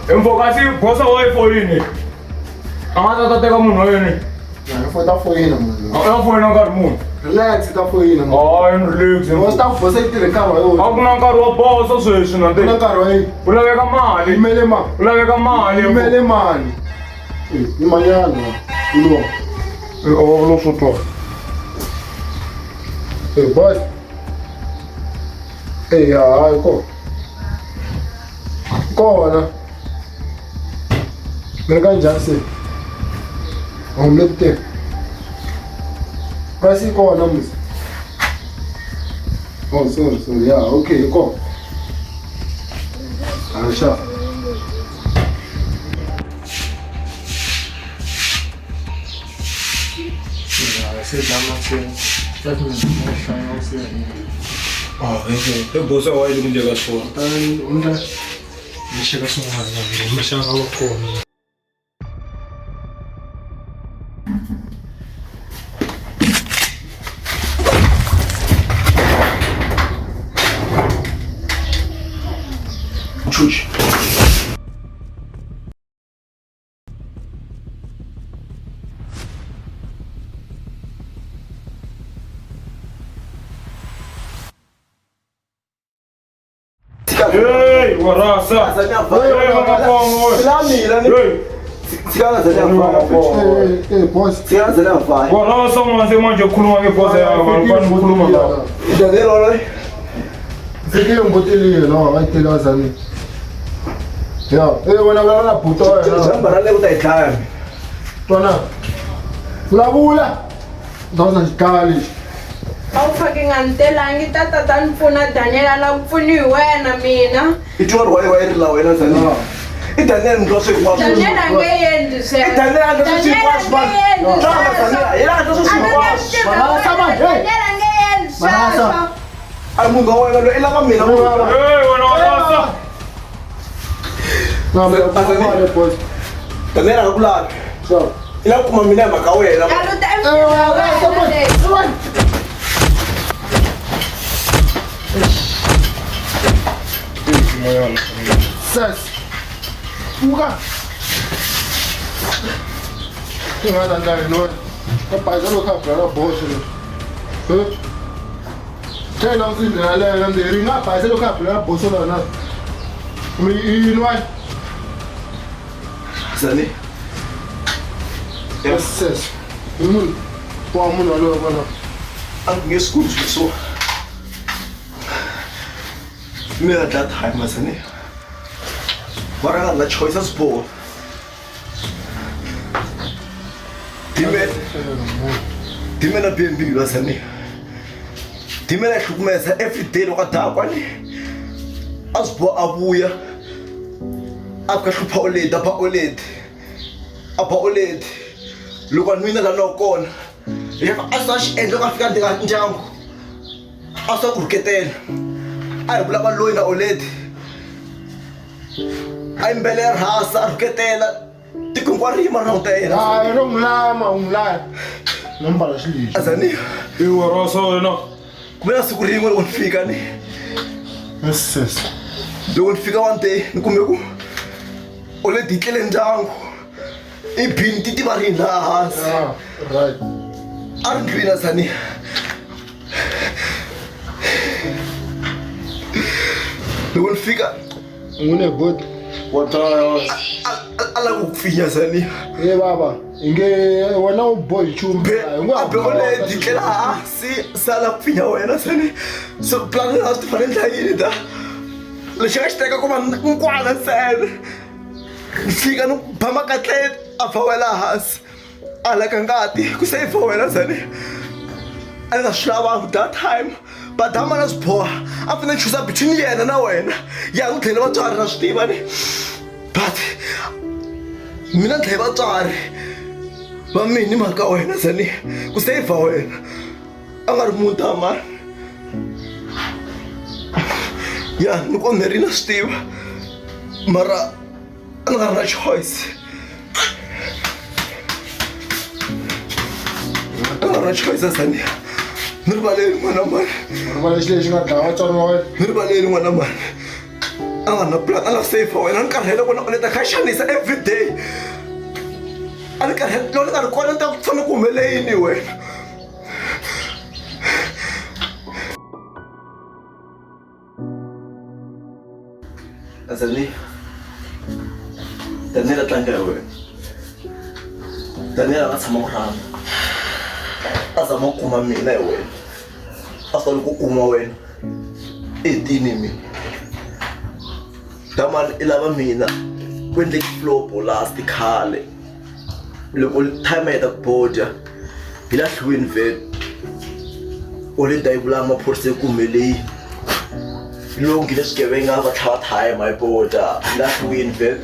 Enfokasi bosa wa ifoyini. Amata ta teka munhu yini? Foi ta foyina munhu. A foyina nkarhi muni? Relax ta foyina munhu. Hayi ni relax. Bosa ta bosa yi tirha nkarhi wa yona. A ku na nkarhi wa bosa sweswi na Ku na nkarhi wa yini? U laveka mali. Yimele mali. U laveka mali. Yimele mali. Yi manyana. Ulo. Lo swo twa. Boss. Hayi ko. Kona. Mina kanjani se? Ngomlete. Price kona mzi. Oh, sorry. Yeah, okay, go. Aisha. Bosa wa ile kunje ka swona. Unda. Nishaka swona. Nishaka lokona. Mchuchi. Hey, warasa. Hey, makapongo. Warasa mwanze manje kuluma ke pose ya mfano kuluma la. Idadelo la. Zeke mboteli no, ngayitela zami. Ya, wena wala puto ya. Jambara le utayikhaya. Twana. Ulabula. Ndawuza njikali. awufake ngantelangi tata tanipfuna Daniela la kupfuni hi wena mina Ichori wa iri la wena zani. Daniela ndo swi kwa. Daniela ngeyendi se Daniela ndo swi kwa. Daniela ndo swi kwa. Daniela ngeyendi Manasa. Ay munga wena lo ila ka mina. Hey, wena warasa. Daniela ngakula. So, ila kuma mina maka wena. Ses. Buka. Tinggal anda no. Apa itu lo kapra bos lo. Saya nak sih nak diri nak apa itu lo kapra bos lo na. Mi inwai. Sani. Ses. Mun. Pamun lo mana. Ang ngesku so. Mira that time masani. Warang na choices po. Time na BNB masani. Time na kumesa every day lo kata kwani. Asbo abuya. Aka khupha oled apa oled. Apa oled. Lokwa nwina la nokona. Yeka asash endo ka fika ndika ndyangu. Asa kuruketela. Ay bula baloyi na oled. Ay mbele rasa ruketela. Tikunkwari marauta yena. Ah, no mlama. Nombala shili. Azani. Iwa rasa wena. Kumela siku rin'we loko ni fika ni. Yes. Loko ni fika one day ni kume ku oled yi tlele ndyangu. I binti ti va ri laha hansi. Ah, right. A ri ndlwini Azani. Loko ni fika ngune bot ala kufinya Azani. Baba inge wena uboy chumbe Abe oled yi tlela hansi sala kufinya wena Azani. So plan na sti fanele tayini da. Lexi nga xi teka ku va nkwana ntsena. Ni fika ni bama katleni a fawela hansi. Ala ka ngati ku save wena Azani. A ni nga swi lavangi that time. But I'm not poor. I'm gonna choose between you and now and young tell what are Steven. But Mina Tevatar. But me, Nimaka, and Sani, who say for it. I'm not Muntama. Yeah, look on Marina Steve. Mara, I'm not a choice. I'm not a choice, Sani. Nirbaleni n'wana mani. Nirbaleni lexi nga dlawa vatswari va wena. Nirbaleni n'wana mani. A nga na plan, a nga safe wena. Ni karhele vona u leta kha xanisa every day. A ni karhele loko ni nga ri kona ni ta ku fanele ku humelela yini wena. Azani. Daniela tlanga hi wena. Daniela nga tshama ku rhamba. Azama ku kuma mina hi wena. A fane ku kuma wena. Etini mina. Damani I lava mina. Ku endleki flop last khale. Loko time ya ku boja. Hi la hlwini vet. Ole dai vula maphorisa ku humeleli. Loko ngile swigevenga va tlhava time hi boja. Hi la hlwini vet.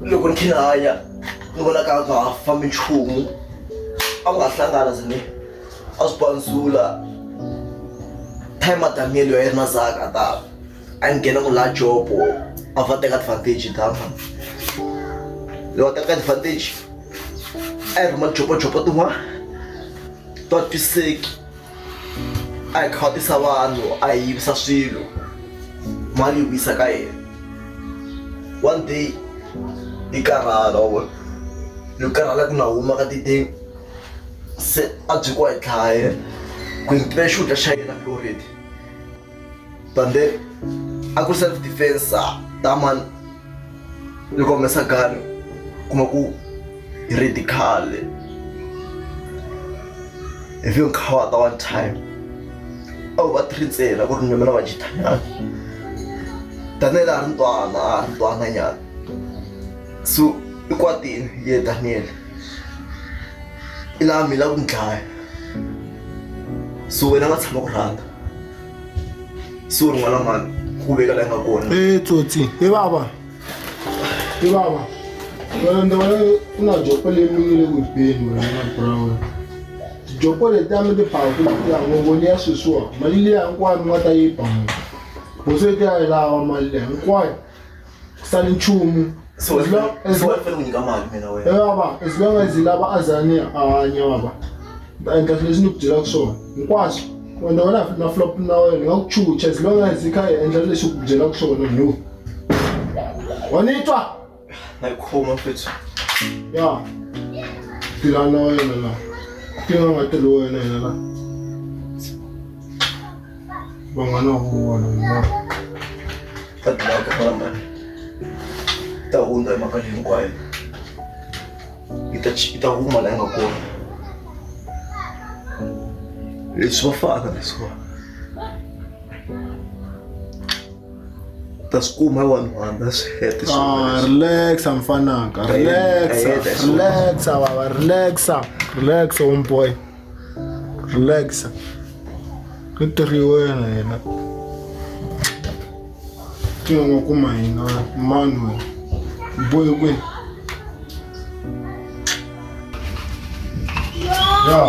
Loko ni khina hanya ni vona ka nga fambi nchumu a nga hlangana zini a swipansula time Daniela ya na zaka ta a nghena ku la job a va teka advantage ta loko teka advantage a ri ma jopo tin'wana to twiseki a hi khatisa vanhu a yivisa swilo mali yi vuyisa ka yena. One day i karhala wa lo karhala ku na huma ka titeng se a byi kwa hi tlhaye ku ntibe xudya xa yena already. But then a ku self defense taman loko humesa gun kuma ku i radical if you cover at one time va three ntsena ku ri nyumela va jitanyana Daniel a ri ntwana nyana so i kwatini ye Daniel i laha mi lava ku ni dlaya so wena nga tshama ku rhandza so ri n'wana mani ku veka laha nga kona tsotsi baba wena ni vona ku na jopo leyi mi nge le ku beni wena na brown jopo leti a mi ti phaka ku ya ngongoni ya sweswiwa mali liya hinkwayo mi nga ta yi banga boso leti ya yi lava mali leyi hinkwayo ku sali nchumu baba as long as hi lava azani a hanya baba ta endla leswi ni ku byelaka swona hinkwaswo wena wena na flop na wena ni nga ku chucha as long as hi kha hi endla leswi ku byelaka swona no wa ni twa na yi khoma fethu ya tirha na wena la tirha nga tirhi wena yena la va nga na vona ma ta dlaka fana mani ta hundza hi maka leyi hinkwayo yi ta huma laha nga kona leswi va fana leswiwa ta swi kuma hi 1 swi heta relax mfanaka relaxa baba relax homeboy relaxa ku tirhi wena yena ti nga kuma hina mani wena boy kwini ya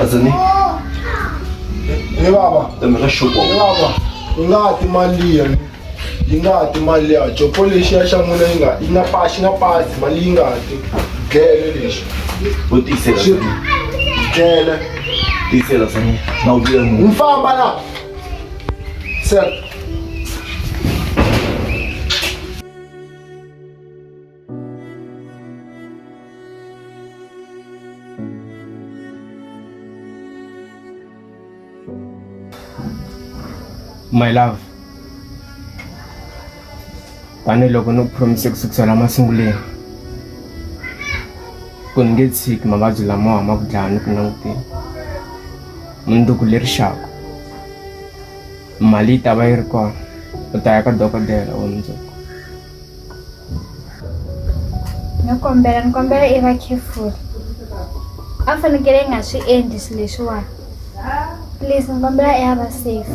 azani baba tameka xoko baba yi nga hati mali liya jopo lexiya xa n'wina yi nga xi nga pasi mali yi nga hati dlele lexi u tiyisela dlele tiyisela sani na u vuya mu famba la se My love, tanihiloko no promise ku sukisela masunguleni ku ni nge tshiki mavabyi lama huma ku dlaya ni ku languteni mundzuku leri xaka mali yi ta va yi ri kona u ta ya ka dokodela wa mundzuku. Ni kombela i va careful a fanekele i nga swi endli swilo leswiwani please ni kombela i ya va safe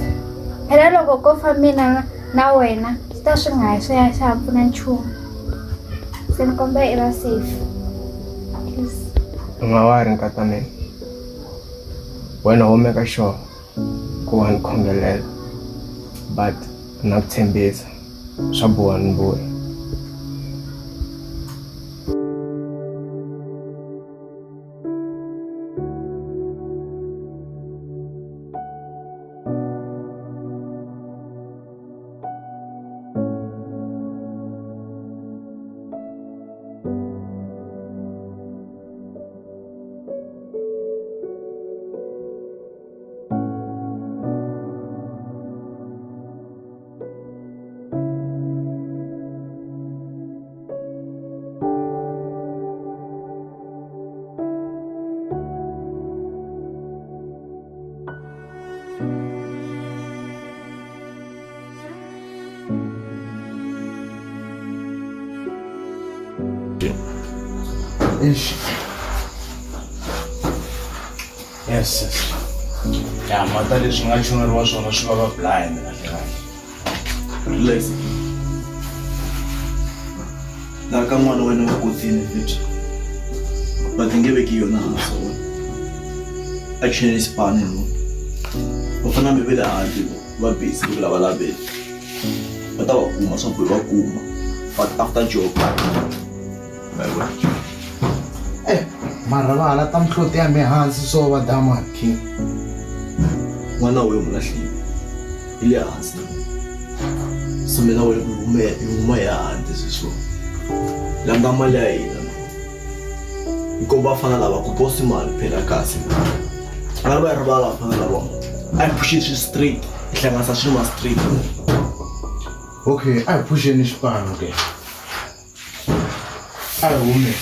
phela loko ko fa mina na wena swi ta swi nga swi ya swa pfuna nchumu se ni kombela i va safe please. U nga wari nkata mina wena wo make sure ku wa ni khongelela but na ku tshembisa swa boha ni vuya. Yes. Ya mata leswi nga chuneriwa swona swi vava blind kahle. Relax. La ka n'wana wena wa kotsini fethu. But nge veki yona hansi wona. Action is fun lo. Va fana mi vele hansi va busy ku lava lavela. Va ta va kuma swa ku va kuma. But after job. Mara va hala ta mhloti ya mihansi so va dama king. N'wana we mu lahlile. Ile hansi. Sumela wena uma yande siso. Langa mali ya hina. Ikomba fana lava ku post mali phela kasi. Araba rivala fana lava. I push it straight. Ihlangasa shima straight. Okay, I push in xipano ke. I hume.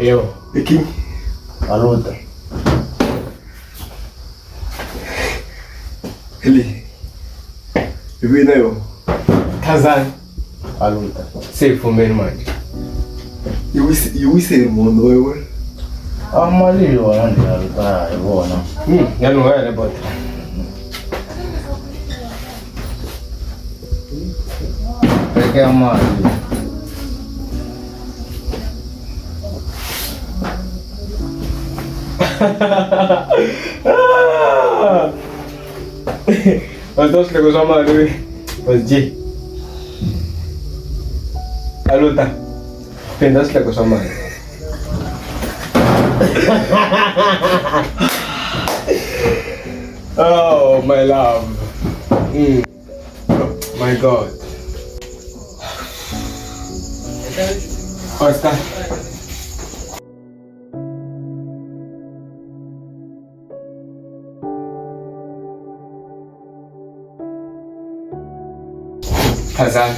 Yo, King. Aluta. Eli. Hivi nayo. Tanzania. Aluta. Safe manje manje. Iwise mondo wewe. Amali wala ndi aluta yona. Yanu wale bota. Peke amali. Entonces le gustó más lui. Pues G. Aluta. Entonces le gustó más. Oh my love. My God. Oscar. Hazan.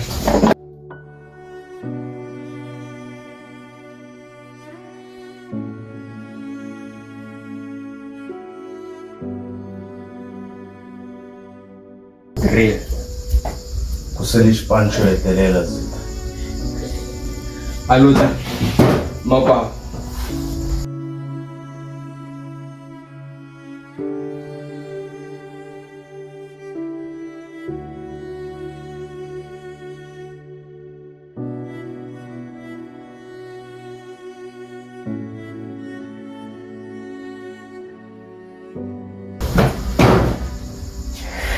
Gre. Kuselish pancho etelela zita. Aluta. Mapa.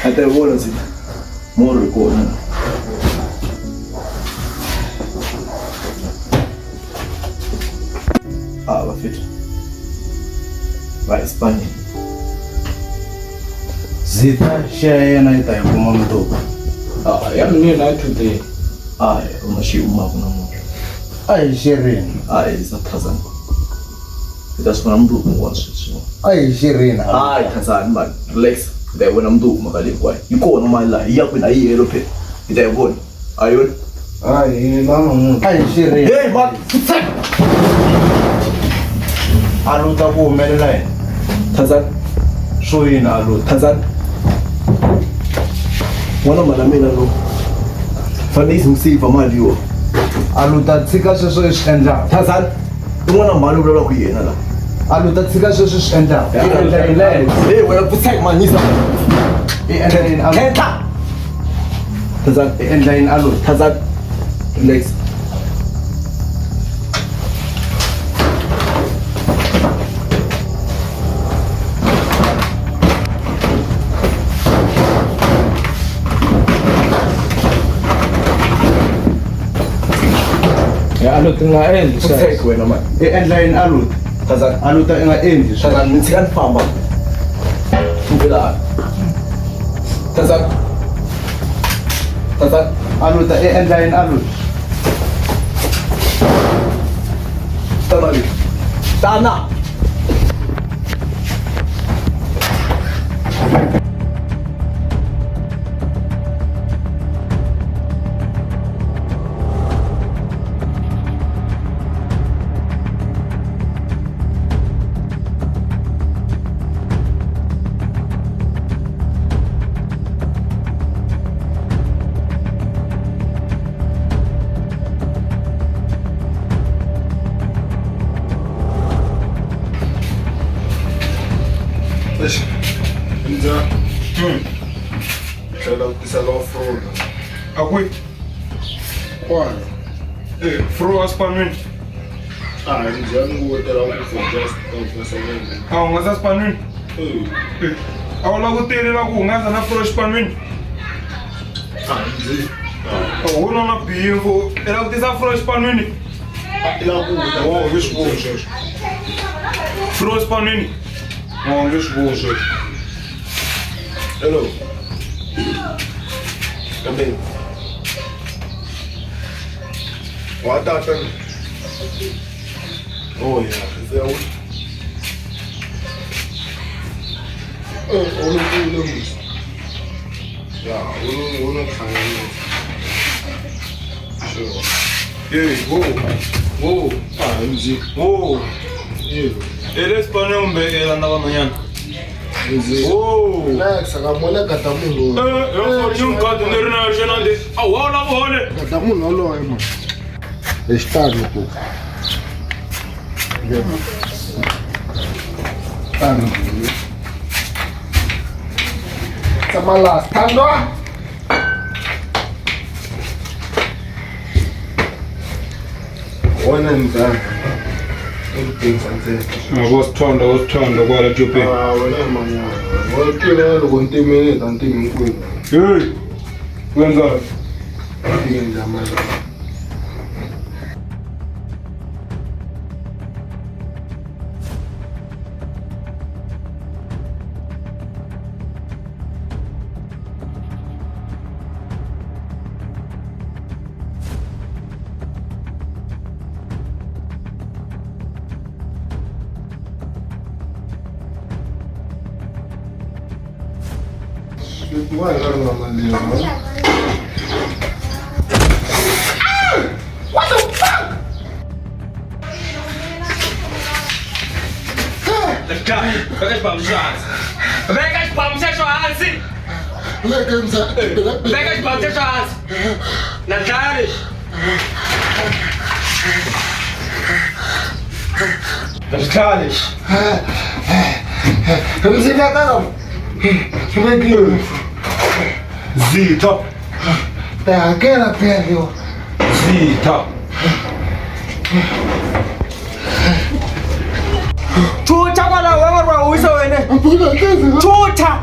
Hata wona zita. Moro kona. Bafethu. Ba Espanya. Zita shayena ita yakuma mtoko. Yamni na today. Umashi uma kuna muntu. Shirini. Za Tanzania. Itasifuna mntu ngwasho. Shirini. Tanzania man, relax. Ndayibona mntu makale kwaye. Ikona imali iyakho na yelo phela. Ndayibona. Ayona. Mama muntu. Shirini. Hey man. Aluta kumelela yena. Tanzania. swo yini alo Thazani. N'wana mali ya mina lo. Fanele yi save mali yo. alo ta tshika sweswo i swi endlaka Thazani. I n'wana mali u vulavula ku yena la. alo ta tshika sweswo swi endlaka i endla yini la henhla Hey, wena vutsaki manyisa. i endla yini alo Khetha. Thazani. i endla yini alo Thazani. Relax. alo ti nga endli Vutsaki wena mani. i endla yini alo Thazani. alo ta i nga endli Thazani, ni tshika ni famba. Tshuvela. Thazani. Thazani. alo ta i endla yini alo Tana le. Tana. Akui. Qual? Fro aspanmin. Ah, já não vou ter algo que just pensamento. Ah, mas aspanmin. Aw la ku tele la ku ngasa na fro aspanmin. Ah, sim. Oh, no na bivo. Era ku tisa fro aspanmin. Ela puta, oh, vês bolsas. Fro aspanmin. Oh, vês bolsas. Hello. Também. What happened? Oh yeah, is that what? Yeah, we're not trying. Sure. Hey, whoa. Ah, MZ. Whoa. Yeah. Ele espanhol mbe ela ndava manhã. MZ. Oh. Next, akamona katamuno. Eu sou de um canto nele na jornada. Ah, uau, lá vou olhar. Katamuno lo ema. Está no pouco. Tá no pouco. Sama last time no. One and done. Wasithanda kwala Jope. Ah, wena manya. Wakile lo kontimene tanti mkwini. Hey. Wenza. Ngenza manje. Why are you not my What the fuck? Pega as palmas, assim. Pega as palmas, assim. Natália. Natália. Vamos ir pra cá, não. Zita. Tá aquela pele, ó. Zita. Chuta kwala wewe kwa uisa wene. Chuta.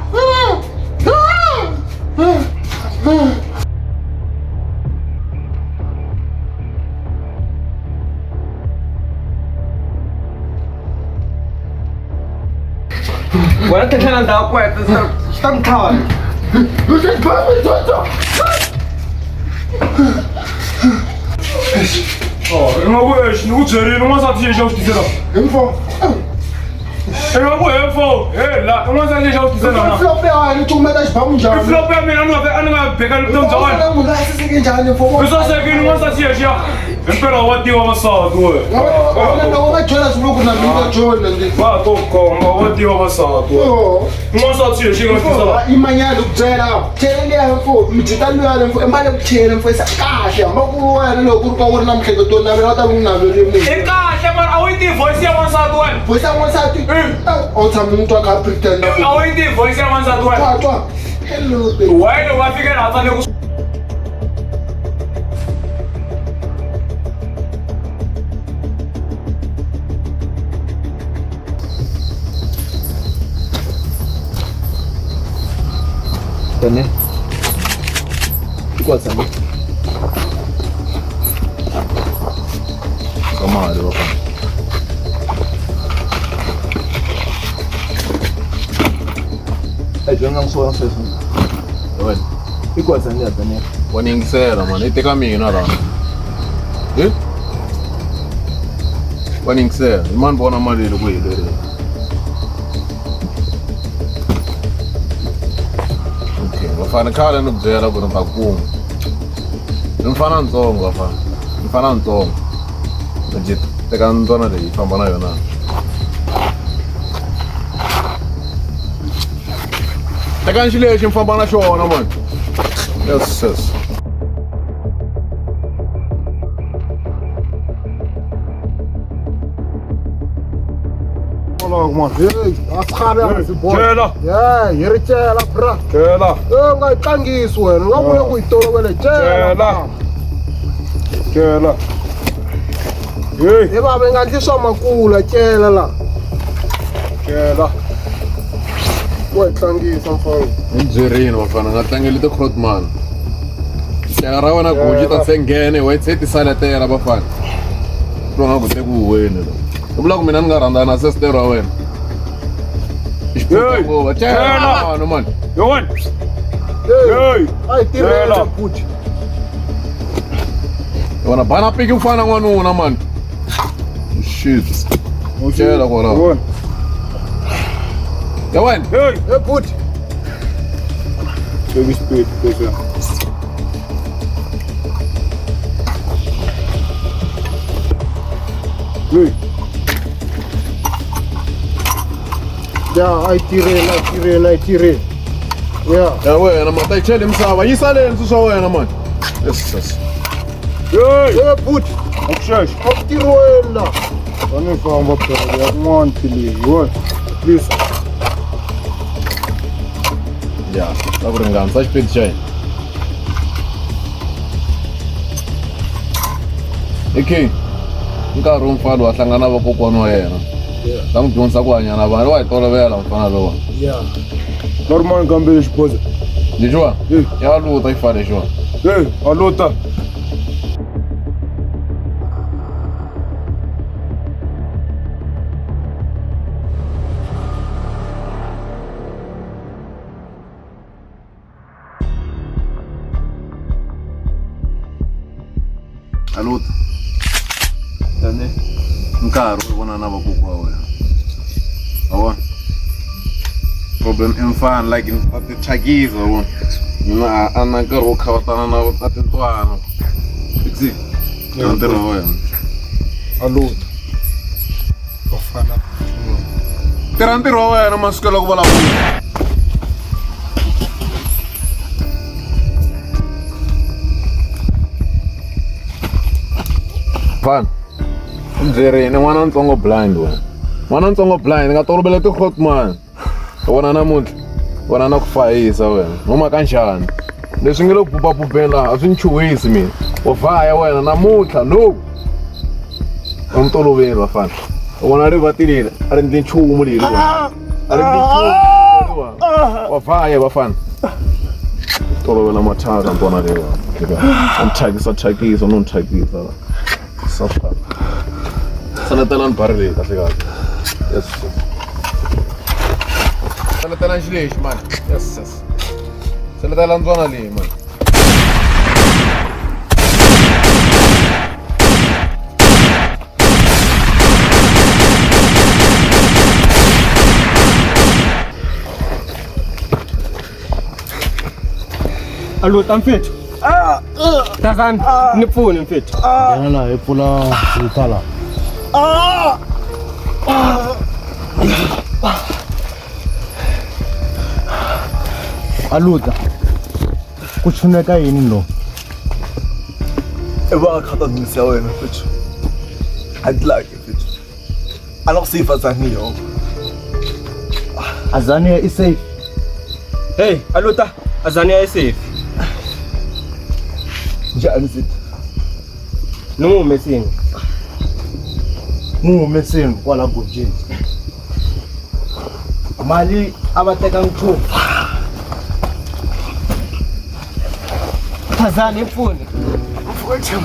Wala tena ndio kwa stamtawa. Engabuyeshi nikujerini ungasathi nje usithisela. Info. Engabuyefu. Hey la ungasathi nje usithisela na. Flop ya ni tumeta xibhamu njani? Flop ya mina aningabheka ntomzakani. Wena munhu asisike njani mfomo? Usasekini ungasathi nje. Impela watiwa masatu wewe. Wena wa byela swilo ku na mina John ndi. Va kokomba wa tiva vasatu. N'wansati xilo xi nga fisa. Imanyana ukubyela thelele mfo mjitani mfo embale kuchela mfo kahle hamba ku wena loko ku ri na mihleketo na wena ta ku navele munhu. Kahle mara a wu yi tivi voice ya n'wansati wena. Voice ya n'wansati? O tshama mutwa ka pretend. A wu yi tivi voice ya n'wansati wena. Twa. Hello baby. Why do I figure out that you Tane. Iko sana. Kama ndio hapa. Jonga mswa sasa. Wewe. Iko sana Tane. Waningisela man, iteka mina la. Waningisela, imani bona mali lokuyile. Vafana khale ni byela ku ri ta kuma ni mfana ntsongo vafana mfana ntsongo legit teka ntsona leyi famba na yona teka nxi lexi mi famba na xona mani yes Man, Chela. Yeah, you're chela, bro. Chela. Oh, I can't get this one. I'm going to go to the chela. Chela. Hey, I'm going to show my cool chela. Chela. What can't get some fun? Njerino vafana nga tlangeli ti crowd man xaka ra wena goji ta sengene wa tse ti saletela vafana lo nga ku te ku wena lo u vula ku mina ni nga rhandana na sister wa wena Chela no man yo one hey ai tirela puti wana bana piki ufana n'wanuna man shit chela kona yo one hey puti baby speed pesa hey yeah ai tire ya wena mata ichele misava yi saleni swa wena man yes hey puti akushash akutirwela ani famba phela ya kun'wana please what please ya ta ku ringana sa xipidi xa hina okay nkarhi wumfana wa hlangana vakokwani wa yena ta n'wi dyondzisa ku hanya na vanhu wa hi tolovela mfana lowa normal kambe xipoza lexiwa ya luta yi fana lexiwa aluta aluta tane nkarhi wo vona na vakokwa wa wena awona problem i mfana like a tithakisa wona mina a na nkarhi wo khavatana na tintwana exi na ntirho wa wena aluta ofana tirha ntirho wa wena masiku la ku vulavula fan ndzerini n'wana ntsongo blind wena n'wana ntsongo blind nga tolovele ti-hot man wona namuntlha wona na ku fahisa wena huma ka njhani leswi nge lo bubabubeni laha a swi ni chuhisi mina wa vhaya wena namuntlha no a mi toloveli vafana vona ri vatilile a ri ndli nchumu leriwa a ri ndli nchumu wa vhaya vafana tolovela mathaka ntwana lewa a ni thyakisa no ni thyakisa saletela ni barile kahle kahle yes saletela xi lexi mani yes saletela ndzwana leyi mani aluta mfethu tazani ni pfuni mfethu Yana la hi pfula hi tala. Aluta. Ku chuneka yini lo? Eba khata ngisi ya wena mfethu. Adlake mfethu. Alokusifa zani yo. Azania is safe. Hey, Aluta, Azania is safe. Njani sithi? Numume sini. Ngumesini kwala gojini. Mali abateka ngithu. Azani mfuni. Mfowethu.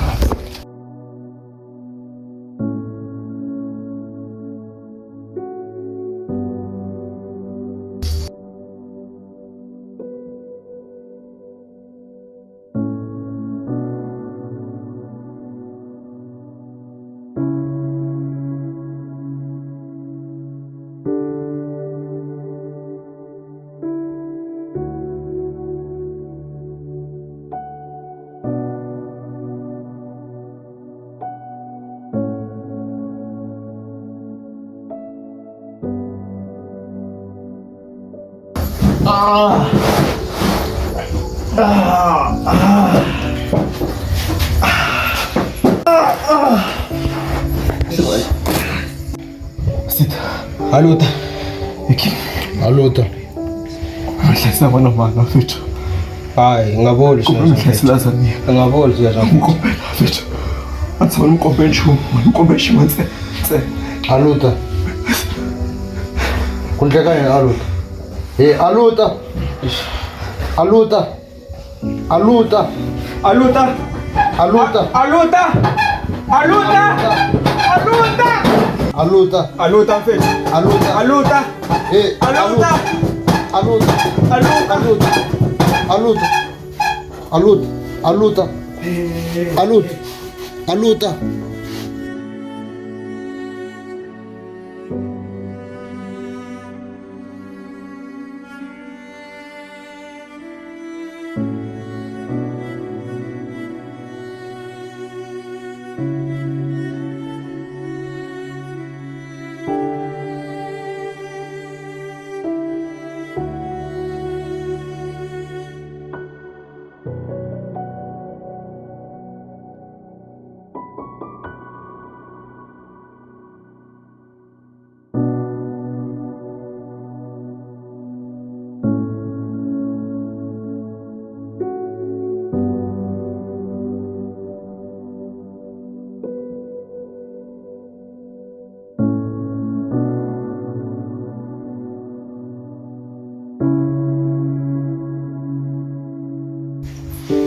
Aluta. Iki. Aluta. Ngihlisa bona mama mfethu. Hayi, ngaboli Ngihlisa Azania. Ngaboli siyazama. Ngikompela mfethu. Athi wena unkompela shu, unkompela shu manje. Aluta. Kundleka yini Aluta? Hey Aluta. Aluta. Aluta. Aluta. Aluta. Aluta. Aluta. Aluta. Aluta. Aluta mfethu. Aluta. Aluta. Hey Aluta. Aluta. Aluta. Aluta. Aluta. Aluta. Aluta. Aluta.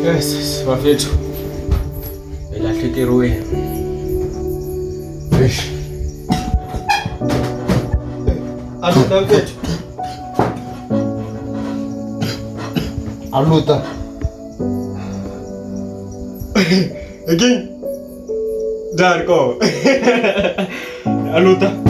Yes, bafethu. Elahlekeriwe. Eish. Aluta mfethu. Aluta. Again. Darko. Aluta.